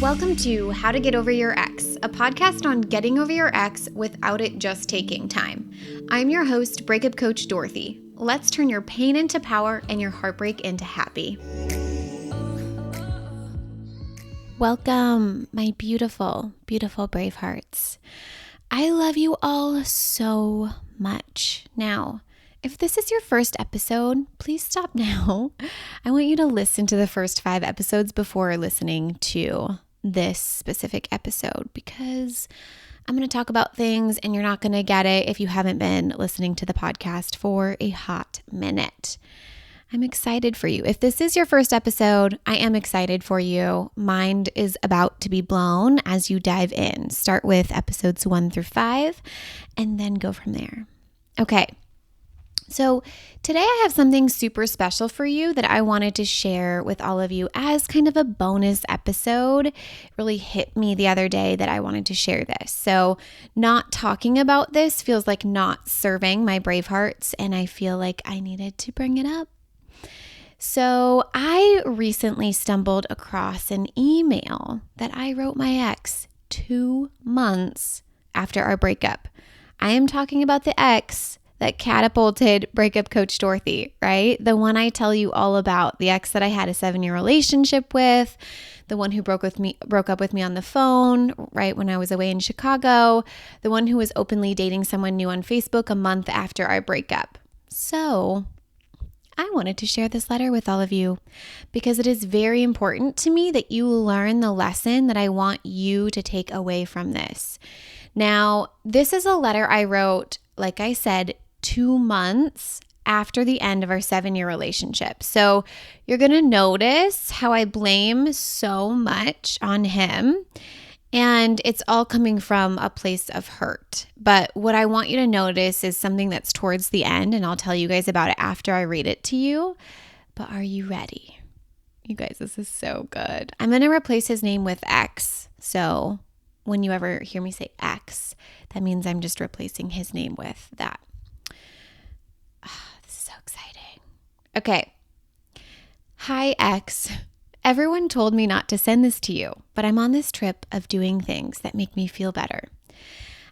Welcome to How to Get Over Your Ex, a podcast on getting over your ex without it just taking time. I'm your host, breakup coach Dorothy. Let's turn your pain into power and your heartbreak into happy. Welcome, my beautiful, beautiful Bravehearts. I love you all so much. Now, if this is your first episode, please stop now. I want you to listen to the first 5 episodes before listening to this specific episode, because I'm going to talk about things and you're not going to get it if you haven't been listening to the podcast for a hot minute. I'm excited for you. If this is your first episode, I am excited for you. Mind is about to be blown as you dive in. Start with episodes 1 through 5 and then go from there. Okay. So today I have something super special for you that I wanted to share with all of you as kind of a bonus episode. It really hit me the other day that I wanted to share this. So not talking about this feels like not serving my Bravehearts, and I feel like I needed to bring it up. So I recently stumbled across an email that I wrote my ex 2 months after our breakup. I am talking about the ex that catapulted breakup coach Dorothy, right? The one I tell you all about, the ex that I had a 7-year relationship with, the one who broke up with me on the phone, right, when I was away in Chicago, the one who was openly dating someone new on Facebook a month after our breakup. So I wanted to share this letter with all of you because it is very important to me that you learn the lesson that I want you to take away from this. Now, this is a letter I wrote, like I said, 2 months after the end of our 7-year relationship. So you're going to notice how I blame so much on him, and it's all coming from a place of hurt. But what I want you to notice is something that's towards the end, and I'll tell you guys about it after I read it to you. But are you ready? You guys, this is so good. I'm going to replace his name with X. So when you ever hear me say X, that means I'm just replacing his name with that. This is so exciting. Okay. Hi, X. Everyone told me not to send this to you, but I'm on this trip of doing things that make me feel better.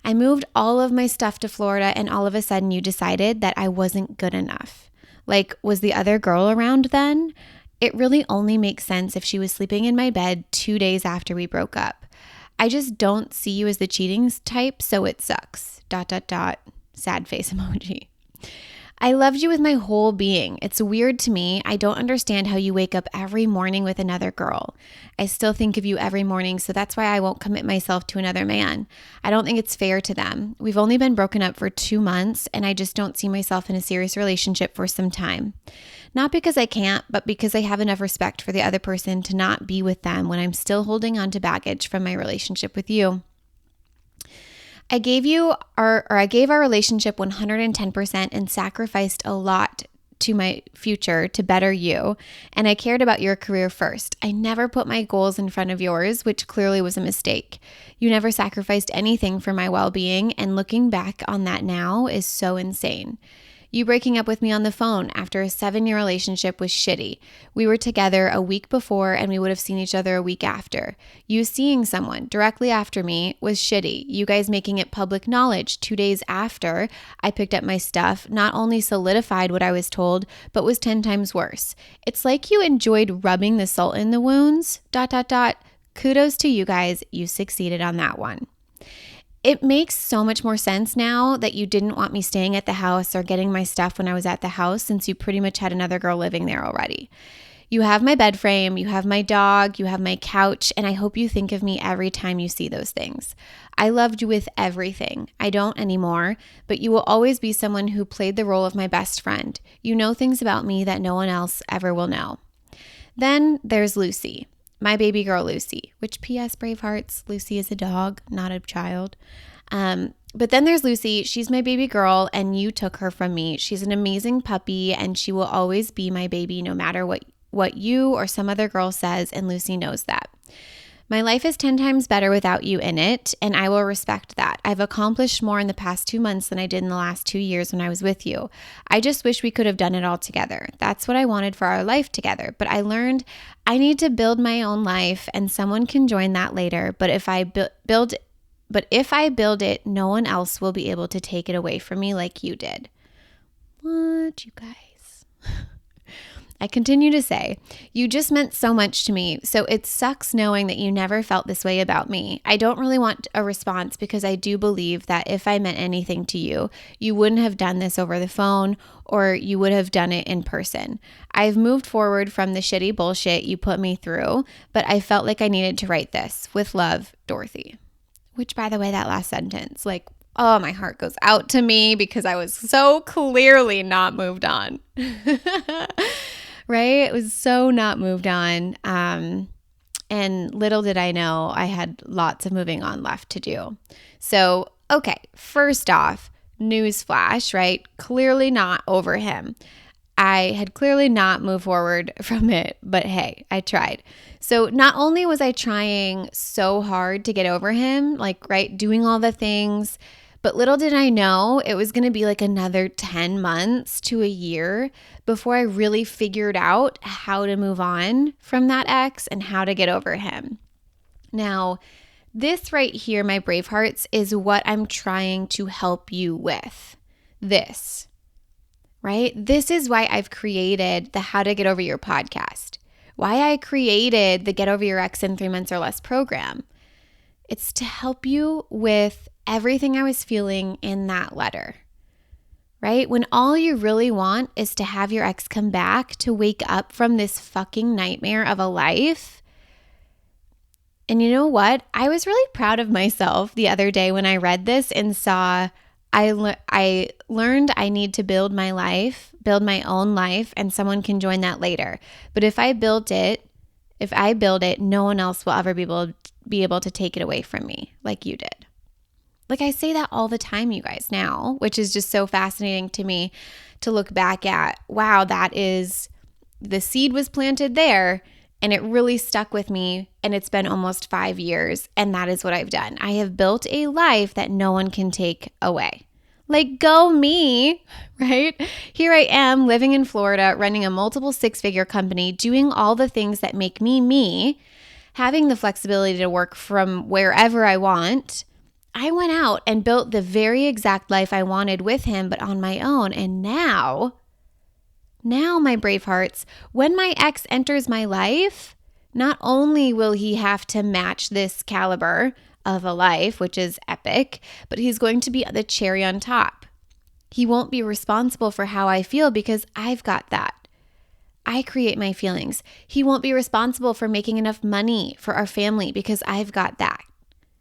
I moved all of my stuff to Florida, and all of a sudden you decided that I wasn't good enough. Like, was the other girl around then? It really only makes sense if she was sleeping in my bed 2 days after we broke up. I just don't see you as the cheating type, so it sucks. ... Sad face emoji. I loved you with my whole being. It's weird to me. I don't understand how you wake up every morning with another girl. I still think of you every morning, so that's why I won't commit myself to another man. I don't think it's fair to them. We've only been broken up for 2 months, and I just don't see myself in a serious relationship for some time. Not because I can't, but because I have enough respect for the other person to not be with them when I'm still holding on to baggage from my relationship with you. I gave our relationship 110% and sacrificed a lot to my future to better you, and I cared about your career first. I never put my goals in front of yours, which clearly was a mistake. You never sacrificed anything for my well-being, and looking back on that now is so insane. You breaking up with me on the phone after a 7-year relationship was shitty. We were together a week before and we would have seen each other a week after. You seeing someone directly after me was shitty. You guys making it public knowledge 2 days after I picked up my stuff not only solidified what I was told, but was 10 times worse. It's like you enjoyed rubbing the salt in the wounds. ... Kudos to you guys. You succeeded on that one. It makes so much more sense now that you didn't want me staying at the house or getting my stuff when I was at the house, since you pretty much had another girl living there already. You have my bed frame, you have my dog, you have my couch, and I hope you think of me every time you see those things. I loved you with everything. I don't anymore, but you will always be someone who played the role of my best friend. You know things about me that no one else ever will know. Then there's Lucy. My baby girl, Lucy, which P.S. Bravehearts, Lucy is a dog, not a child. But then there's Lucy. She's my baby girl, and you took her from me. She's an amazing puppy, and she will always be my baby no matter what you or some other girl says, and Lucy knows that. My life is 10 times better without you in it, and I will respect that. I've accomplished more in the past 2 months than I did in the last 2 years when I was with you. I just wish we could have done it all together. That's what I wanted for our life together. But I learned I need to build my own life, and someone can join that later. But if I build it, no one else will be able to take it away from me like you did. What, you guys? I continue to say, you just meant so much to me, so it sucks knowing that you never felt this way about me. I don't really want a response because I do believe that if I meant anything to you, you wouldn't have done this over the phone or you would have done it in person. I've moved forward from the shitty bullshit you put me through, but I felt like I needed to write this. With love, Dorothy. Which, by the way, that last sentence, like, oh, my heart goes out to me because I was so clearly not moved on. Right? It was so not moved on. And little did I know I had lots of moving on left to do. So, okay, first off, newsflash, right? Clearly not over him. I had clearly not moved forward from it, but hey, I tried. So not only was I trying so hard to get over him, like, right, doing all the things, but little did I know it was going to be like another 10 months to a year before I really figured out how to move on from that ex and how to get over him. Now, this right here, my Bravehearts, is what I'm trying to help you with. This, right? This is why I've created the How to Get Over Your podcast, why I created the Get Over Your Ex in 3 Months or Less program. It's to help you with everything I was feeling in that letter, right? When all you really want is to have your ex come back to wake up from this fucking nightmare of a life. And you know what? I was really proud of myself the other day when I read this and saw I learned I need to build my life, build my own life, and someone can join that later. But if I build it, no one else will ever be able to take it away from me like you did. Like I say that all the time, you guys, now, which is just so fascinating to me to look back at. Wow, the seed was planted there and it really stuck with me, and it's been almost 5 years, and that is what I've done. I have built a life that no one can take away. Like, go me, right? Here I am living in Florida, running a multiple 6-figure company, doing all the things that make me me, having the flexibility to work from wherever I want. I went out and built the very exact life I wanted with him, but on my own. And now, my Bravehearts, when my ex enters my life, not only will he have to match this caliber of a life, which is epic, but he's going to be the cherry on top. He won't be responsible for how I feel because I've got that. I create my feelings. He won't be responsible for making enough money for our family because I've got that.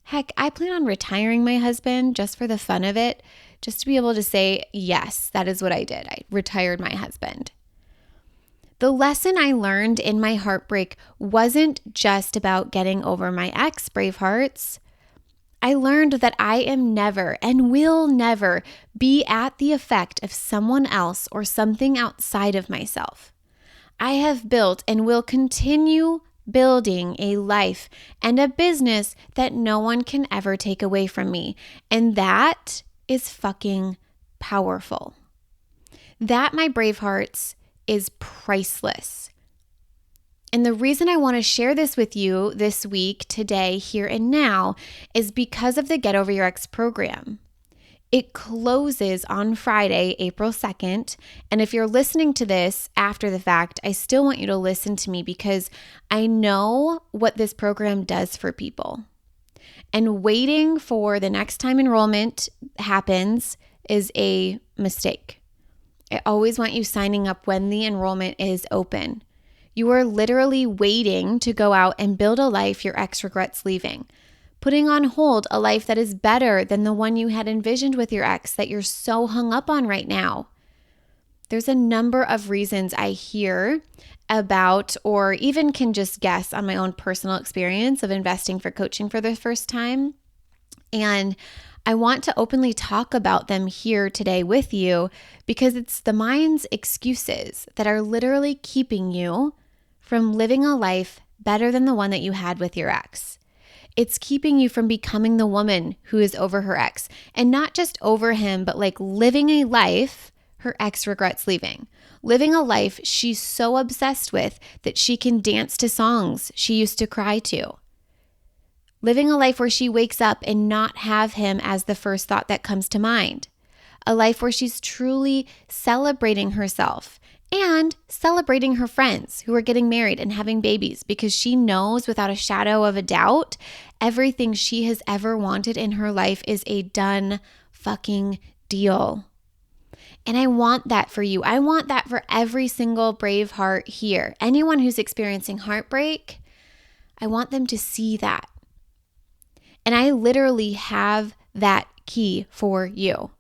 Heck, I plan on retiring my husband just for the fun of it, just to be able to say, yes, that is what I did. I retired my husband. The lesson I learned in my heartbreak wasn't just about getting over my ex, Bravehearts. I learned that I am never and will never be at the effect of someone else or something outside of myself. I have built and will continue building a life and a business that no one can ever take away from me. And that is fucking powerful. That, my Bravehearts, is priceless. And the reason I want to share this with you this week, today, here and now, is because of the Get Over Your Ex program. It closes on Friday, April 2nd. And if you're listening to this after the fact, I still want you to listen to me because I know what this program does for people. And waiting for the next time enrollment happens is a mistake. I always want you signing up when the enrollment is open. You are literally waiting to go out and build a life your ex regrets leaving. Putting on hold a life that is better than the one you had envisioned with your ex that you're so hung up on right now. There's a number of reasons I hear about, or even can just guess on my own personal experience of investing for coaching for the first time. And I want to openly talk about them here today with you because it's the mind's excuses that are literally keeping you from living a life better than the one that you had with your ex. It's keeping you from becoming the woman who is over her ex, and not just over him, but like living a life her ex regrets leaving. Living a life she's so obsessed with that she can dance to songs she used to cry to. Living a life where she wakes up and not have him as the first thought that comes to mind. A life where she's truly celebrating herself and celebrating her friends who are getting married and having babies, because she knows without a shadow of a doubt, everything she has ever wanted in her life is a done fucking deal. And I want that for you. I want that for every single Braveheart here. Anyone who's experiencing heartbreak, I want them to see that. And I literally have that key for you.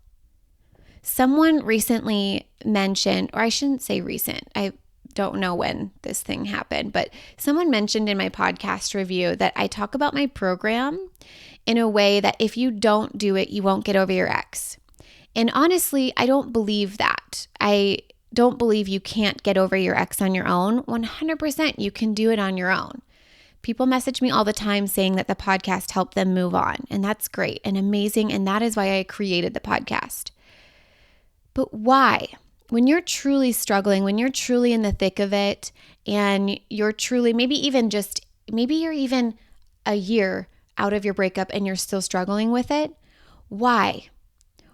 Someone recently mentioned, or I shouldn't say recent, I don't know when this thing happened, but someone mentioned in my podcast review that I talk about my program in a way that if you don't do it, you won't get over your ex. And honestly, I don't believe that. I don't believe you can't get over your ex on your own. 100% you can do it on your own. People message me all the time saying that the podcast helped them move on, and that's great and amazing, and that is why I created the podcast. But why? When you're truly struggling, when you're truly in the thick of it, and you're truly, maybe you're even a year out of your breakup and you're still struggling with it, why?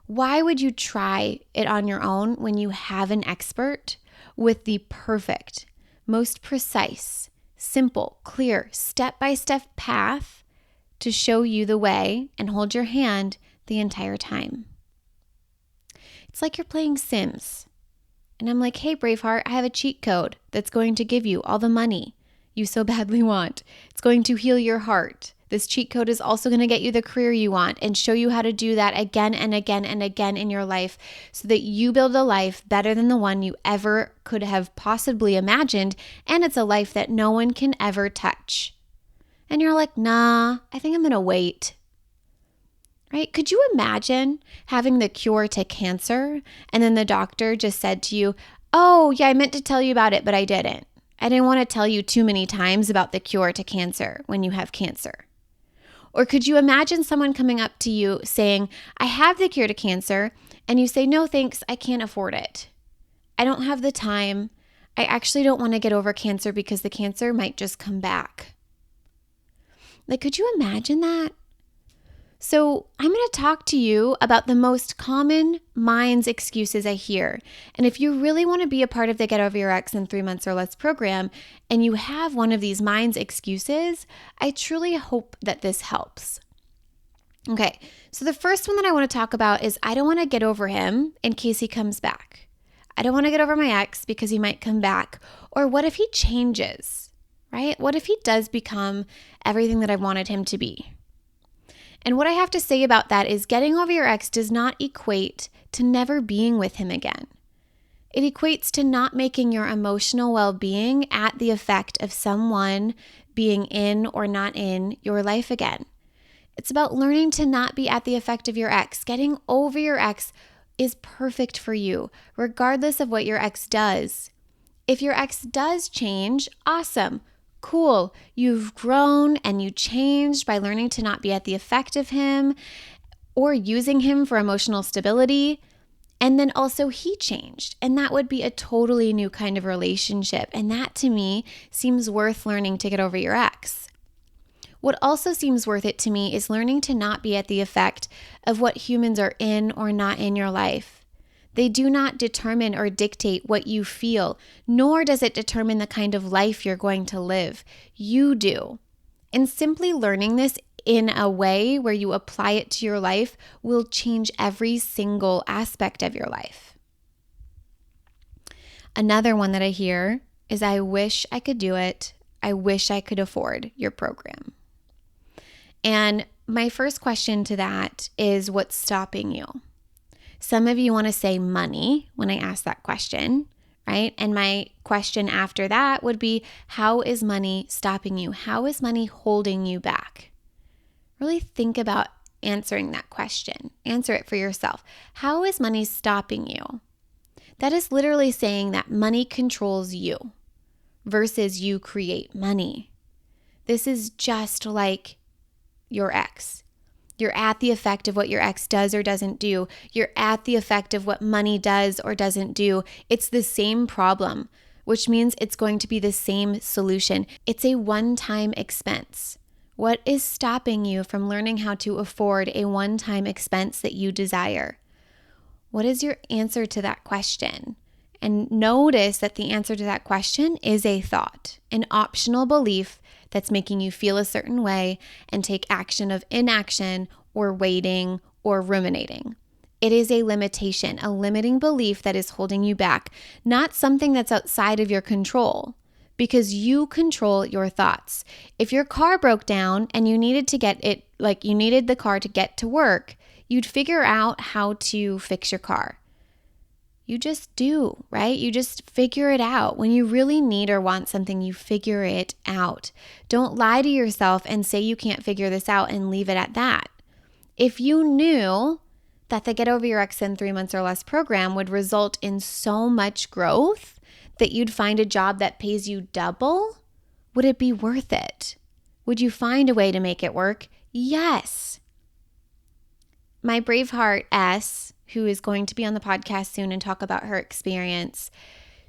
Why would you try it on your own when you have an expert with the perfect, most precise, simple, clear, step-by-step path to show you the way and hold your hand the entire time? It's like you're playing Sims. And I'm like, hey, Braveheart, I have a cheat code that's going to give you all the money you so badly want. It's going to heal your heart. This cheat code is also going to get you the career you want and show you how to do that again and again and again in your life so that you build a life better than the one you ever could have possibly imagined. And it's a life that no one can ever touch. And you're like, nah, I think I'm going to wait. Right? Could you imagine having the cure to cancer and then the doctor just said to you, oh, yeah, I meant to tell you about it, but I didn't. I didn't want to tell you too many times about the cure to cancer when you have cancer. Or could you imagine someone coming up to you saying, I have the cure to cancer, and you say, no, thanks, I can't afford it. I don't have the time. I actually don't want to get over cancer because the cancer might just come back. Like, could you imagine that? So I'm going to talk to you about the most common mind's excuses I hear. And if you really want to be a part of the Get Over Your Ex in 3 Months or Less program, and you have one of these mind's excuses, I truly hope that this helps. Okay, so the first one that I want to talk about is I don't want to get over him in case he comes back. I don't want to get over my ex because he might come back. Or what if he changes, right? What if he does become everything that I wanted him to be? And what I have to say about that is getting over your ex does not equate to never being with him again. It equates to not making your emotional well-being at the effect of someone being in or not in your life again. It's about learning to not be at the effect of your ex. Getting over your ex is perfect for you, regardless of what your ex does. If your ex does change, awesome. Cool, you've grown and you changed by learning to not be at the effect of him or using him for emotional stability. And then also he changed, and that would be a totally new kind of relationship. And that to me seems worth learning to get over your ex. What also seems worth it to me is learning to not be at the effect of what humans are in or not in your life. They do not determine or dictate what you feel, nor does it determine the kind of life you're going to live. You do. And simply learning this in a way where you apply it to your life will change every single aspect of your life. Another one that I hear is, I wish I could do it. I wish I could afford your program. And my first question to that is, what's stopping you? Some of you want to say money when I ask that question, right? And my question after that would be, how is money stopping you? How is money holding you back? Really think about answering that question. Answer it for yourself. How is money stopping you? That is literally saying that money controls you versus you create money. This is just like your ex. You're at the effect of what your ex does or doesn't do. You're at the effect of what money does or doesn't do. It's the same problem, which means it's going to be the same solution. It's a one-time expense. What is stopping you from learning how to afford a one-time expense that you desire? What is your answer to that question? And notice that the answer to that question is a thought, an optional belief that's making you feel a certain way and take action of inaction or waiting or ruminating. It is a limitation, a limiting belief that is holding you back, not something that's outside of your control, because you control your thoughts. If your car broke down and you needed to get it, like you needed the car to get to work, you'd figure out how to fix your car. You just do, right? You just figure it out. When you really need or want something, you figure it out. Don't lie to yourself and say you can't figure this out and leave it at that. If you knew that the Get Over Your Ex in 3 months or less program would result in so much growth that you'd find a job that pays you double, would it be worth it? Would you find a way to make it work? Yes. My Braveheart S, who is going to be on the podcast soon and talk about her experience,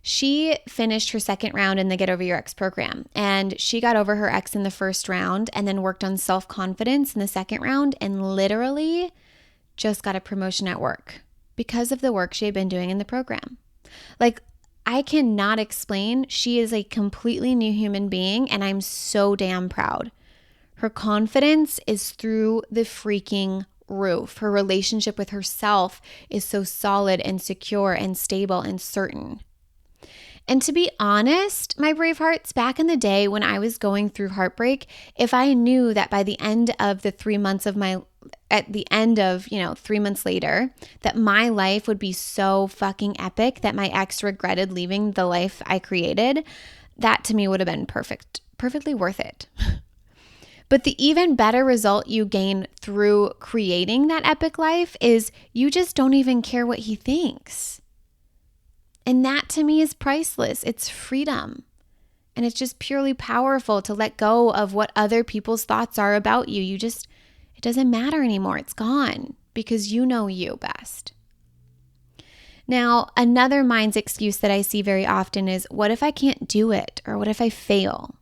she finished her second round in the Get Over Your Ex program, and she got over her ex in the first round and then worked on self-confidence in the second round and literally just got a promotion at work because of the work she had been doing in the program. Like, I cannot explain. She is a completely new human being, and I'm so damn proud. Her confidence is through the freaking roof. Her relationship with herself is so solid and secure and stable and certain. And to be honest, my Bravehearts, back in the day when I was going through heartbreak, if I knew that by the end of the 3 months of at the end of, 3 months later, that my life would be so fucking epic that my ex regretted leaving the life I created, that to me would have been perfectly worth it. But the even better result you gain through creating that epic life is you just don't even care what he thinks. And that to me is priceless. It's freedom. And it's just purely powerful to let go of what other people's thoughts are about you. It doesn't matter anymore. It's gone because you know you best. Now, another mind's excuse that I see very often is, what if I can't do it? Or what if I fail?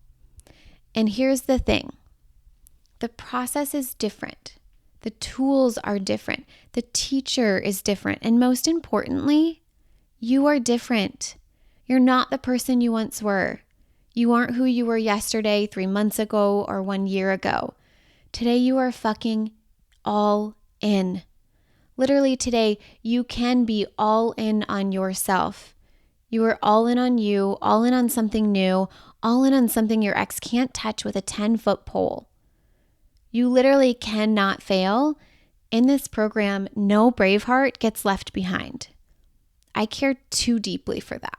And here's the thing. The process is different. The tools are different. The teacher is different. And most importantly, you are different. You're not the person you once were. You aren't who you were yesterday, 3 months ago, or 1 year ago. Today, you are fucking all in. Literally today, you can be all in on yourself. You are all in on you, all in on something new, all in on something your ex can't touch with a 10-foot pole. You literally cannot fail. In this program, no Braveheart gets left behind. I care too deeply for that.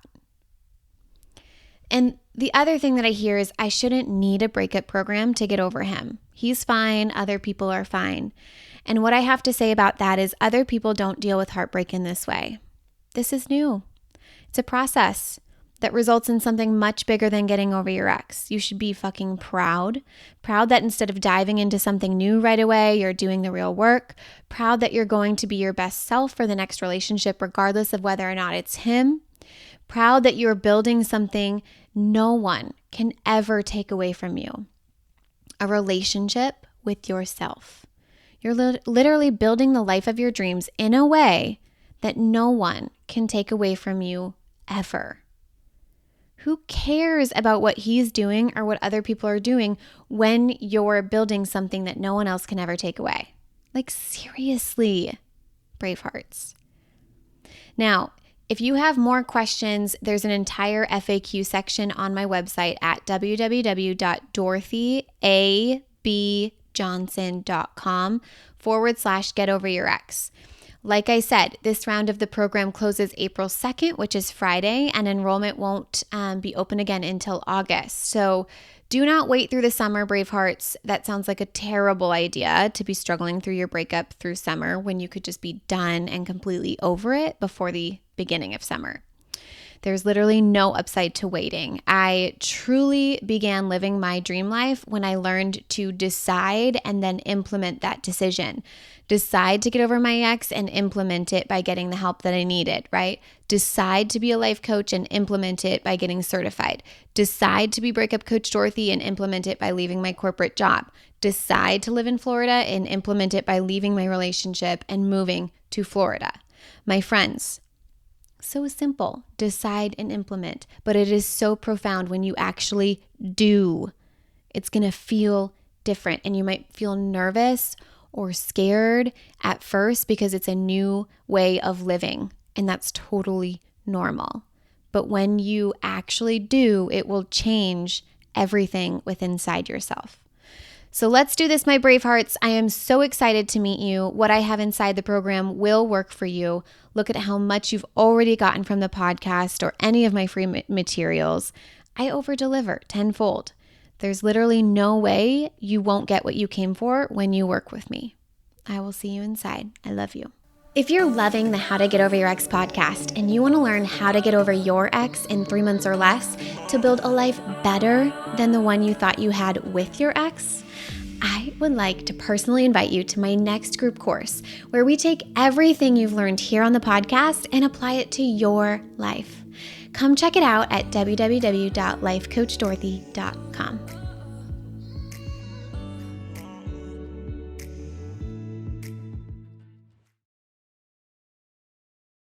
And the other thing that I hear is I shouldn't need a breakup program to get over him. He's fine. Other people are fine. And what I have to say about that is other people don't deal with heartbreak in this way. This is new. It's a process that results in something much bigger than getting over your ex. You should be fucking proud. Proud that instead of diving into something new right away, you're doing the real work. Proud that you're going to be your best self for the next relationship, regardless of whether or not it's him. Proud that you're building something no one can ever take away from you. A relationship with yourself. You're literally building the life of your dreams in a way that no one can take away from you ever. Who cares about what he's doing or what other people are doing when you're building something that no one else can ever take away? Like, seriously, Bravehearts. Now, if you have more questions, there's an entire FAQ section on my website at www.dorothyabjohnson.com/getoveryourex. Like I said, this round of the program closes April 2nd, which is Friday, and enrollment won't be open again until August. So do not wait through the summer, Bravehearts. That sounds like a terrible idea, to be struggling through your breakup through summer when you could just be done and completely over it before the beginning of summer. There's literally no upside to waiting. I truly began living my dream life when I learned to decide and then implement that decision. Decide to get over my ex and implement it by getting the help that I needed, right? Decide to be a life coach and implement it by getting certified. Decide to be breakup coach Dorothy and implement it by leaving my corporate job. Decide to live in Florida and implement it by leaving my relationship and moving to Florida. My friends, so simple. Decide and implement. But it is so profound when you actually do. It's going to feel different, and you might feel nervous or scared at first because it's a new way of living, and that's totally normal. But when you actually do, it will change everything within inside yourself. So let's do this, my Bravehearts. I am so excited to meet you. What I have inside the program will work for you. Look at how much you've already gotten from the podcast or any of my free materials. I over-deliver tenfold. There's literally no way you won't get what you came for when you work with me. I will see you inside. I love you. If you're loving the How to Get Over Your Ex podcast and you want to learn how to get over your ex in 3 months or less to build a life better than the one you thought you had with your ex, I would like to personally invite you to my next group course where we take everything you've learned here on the podcast and apply it to your life. Come check it out at www.lifecoachdorothy.com.